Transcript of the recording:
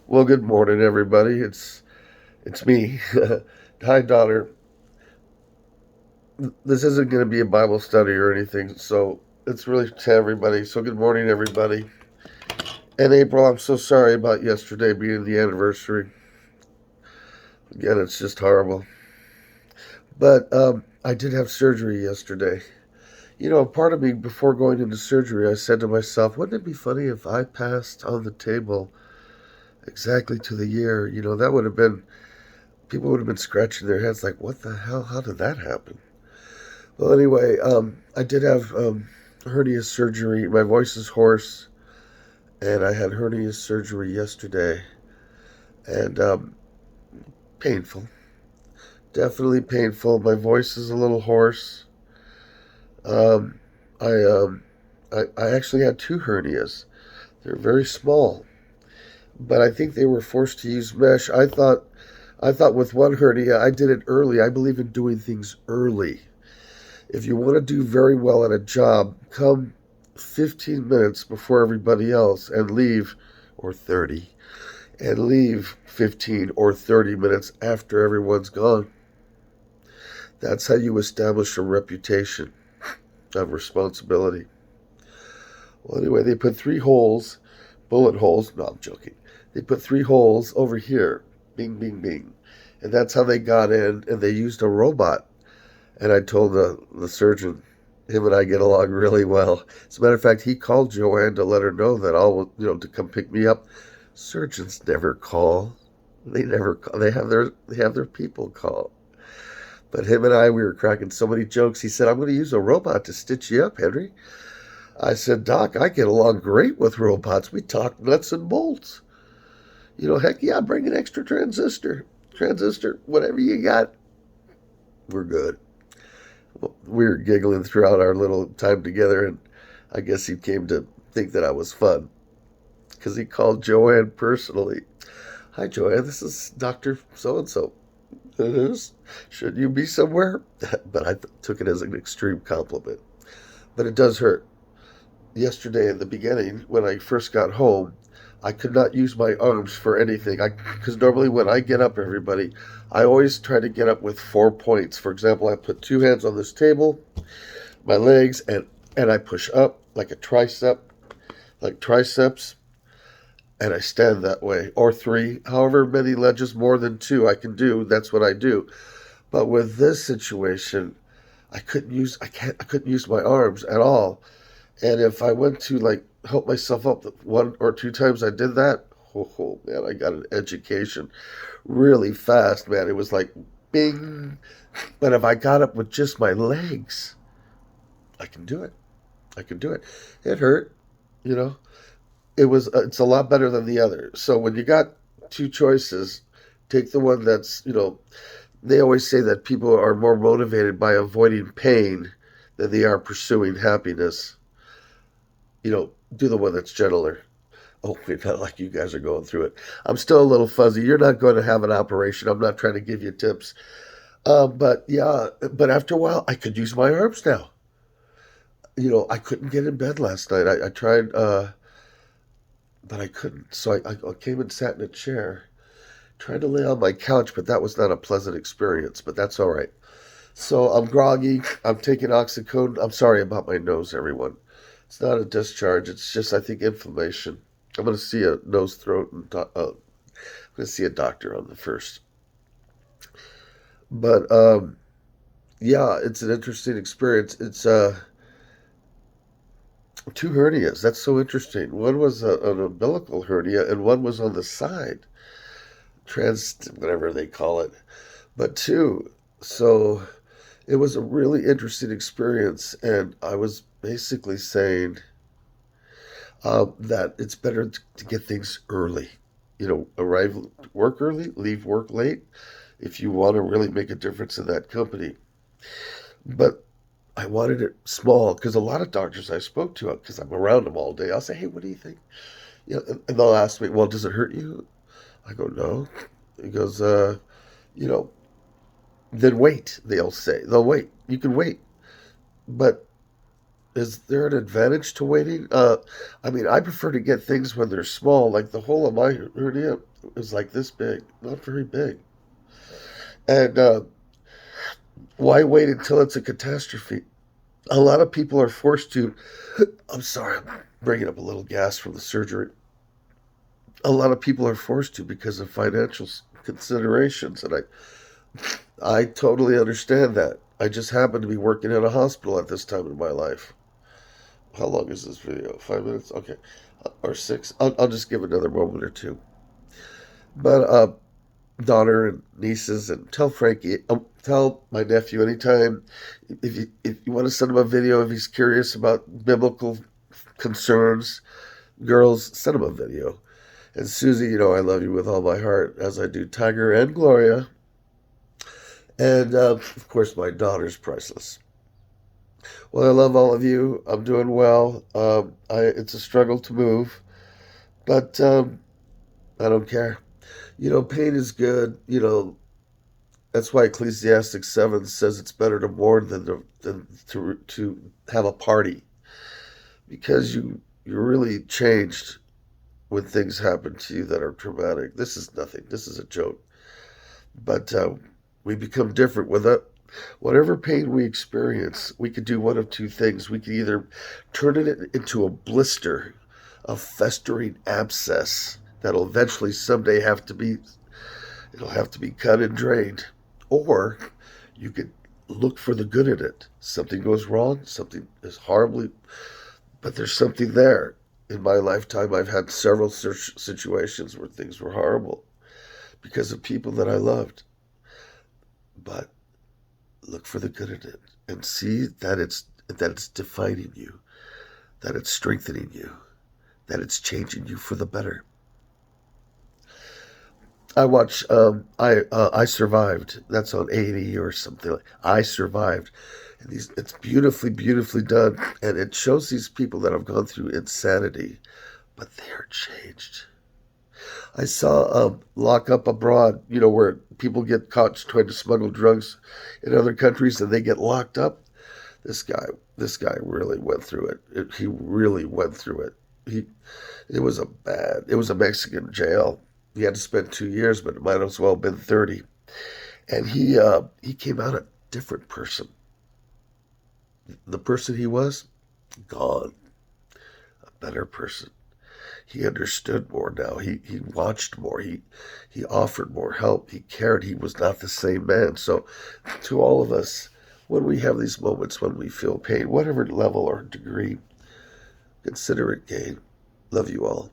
Well, good morning, everybody. It's me. Hi, daughter. This isn't going to be a Bible study or anything, so it's really to everybody. So, good morning, everybody. And April, I'm so sorry about yesterday being the anniversary. Again, it's just horrible. But I did have surgery yesterday. Part of me before going into surgery, I said to myself, wouldn't it be funny if I passed on the table exactly to the year? That would have been people would have been scratching their heads like, what the hell? How did that happen? Well, anyway, I did have hernia surgery. My voice is hoarse, and I had hernia surgery yesterday, and painful. Definitely painful. My voice is a little hoarse. Um, I, um, I actually had two hernias. They're very small, but I think they were forced to use mesh. I thought with one hernia, I did it early. I believe in doing things early. If you want to do very well at a job, come 15 minutes before everybody else and leave, or 30, and leave 15 or 30 minutes after everyone's gone. That's how you establish a reputation of responsibility. Well, anyway, they put three holes, bullet holes. No, I'm joking. They put three holes over here. Bing, bing, bing. And that's how they got in, and they used a robot. And I told the surgeon, him and I get along really well. As a matter of fact, he called Joanne to let her know that to come pick me up. Surgeons never call. They never call. They have their people call. But him and I, we were cracking so many jokes. He said, "I'm going to use a robot to stitch you up, Henry." I said, "Doc, I get along great with robots. We talk nuts and bolts. Heck yeah, bring an extra transistor, whatever you got. We're good." We were giggling throughout our little time together, and I guess he came to think that I was fun because he called Joanne personally. "Hi, Joanne. This is Doctor So and So. It is. Should you be somewhere?" But I took it as an extreme compliment. But it does hurt. Yesterday, in the beginning, when I first got home, I could not use my arms for anything. Because normally when I get up, everybody, I always try to get up with 4 points. For example, I put two hands on this table, my legs, and I push up like a tricep, like triceps, and I stand that way. Or three, however many ledges more than two I can do, that's what I do. But with this situation, I couldn't use my arms at all. And if I went to like help myself up one or two times I did that, oh man, I got an education really fast, man. It was like bing. But if I got up with just my legs, I can do it. I can do it. It hurt, you know. It's a lot better than the other. So when you got two choices, take the one that's. They always say that people are more motivated by avoiding pain than they are pursuing happiness. Do the one that's gentler. Oh, not like you guys are going through it. I'm still a little fuzzy. You're not going to have an operation. I'm not trying to give you tips. But yeah, but after a while, I could use my arms now. I couldn't get in bed last night. I tried, but I couldn't. So I came and sat in a chair, tried to lay on my couch, but that was not a pleasant experience. But that's all right. So I'm groggy. I'm taking oxycodone. I'm sorry about my nose, everyone. It's not a discharge. It's just, I think, inflammation. I'm going to see a nose, throat, and I'm going to see a doctor on the first. But yeah, it's an interesting experience. It's two hernias. That's so interesting. One was an umbilical hernia, and one was on the side, whatever they call it. But two. So it was a really interesting experience, and I was basically saying that it's better to get things early. Arrive work early, leave work late if you want to really make a difference in that company. But I wanted it small because a lot of doctors I spoke to, because I'm around them all day, I'll say, "Hey, what do you think?" And they'll ask me, "Well, does it hurt you?" I go, "No." He goes, you know, "Then wait." They'll wait. You can wait, but is there an advantage to waiting? I mean, I prefer to get things when they're small, like the hole in my hernia. It was like this big, not very big. And why wait until it's a catastrophe? A lot of people are forced to. I'm sorry, I'm bringing up a little gas from the surgery. A lot of people are forced to because of financial considerations, and I totally understand that. I just happen to be working in a hospital at this time in my life. How long is this video? 5 minutes? Okay. Or six? I'll just give another moment or two. But daughter and nieces, and tell Frankie, tell my nephew anytime if you want to send him a video if he's curious about biblical concerns, girls, send him a video. And Susie, you know I love you with all my heart, as I do Tiger and Gloria. And of course, my daughter's priceless. Well, I love all of you. I'm doing well. It's a struggle to move, but I don't care. You know, pain is good. You know, that's why Ecclesiastes 7 says it's better to mourn than to have a party, because you're really changed when things happen to you that are traumatic. This is nothing. This is a joke. But we become different with it. Whatever pain we experience, we could do one of two things. We could either turn it into a blister, a festering abscess that'll eventually someday it'll have to be cut and drained, or you could look for the good in it. Something goes wrong, something is horribly, but there's something there. In my lifetime, I've had several situations where things were horrible because of people that I loved. But look for the good in it and see that it's defining you, that it's strengthening you, that it's changing you for the better. I watch I Survived. That's on 80 or something. I Survived. And it's beautifully done, and it shows these people that have gone through insanity, but they are changed. I saw Lock Up Abroad, you know, where people get caught trying to smuggle drugs in other countries and they get locked up. This guy, this guy really went through it. He really went through it. He, it was a Mexican jail. He had to spend 2 years, but it might as well have been 30. And he came out a different person. The person he was, gone. A better person. He understood more now. He watched more. He offered more help. He cared. He was not the same man. So to all of us, when we have these moments when we feel pain, whatever level or degree, consider it gain. Love you all.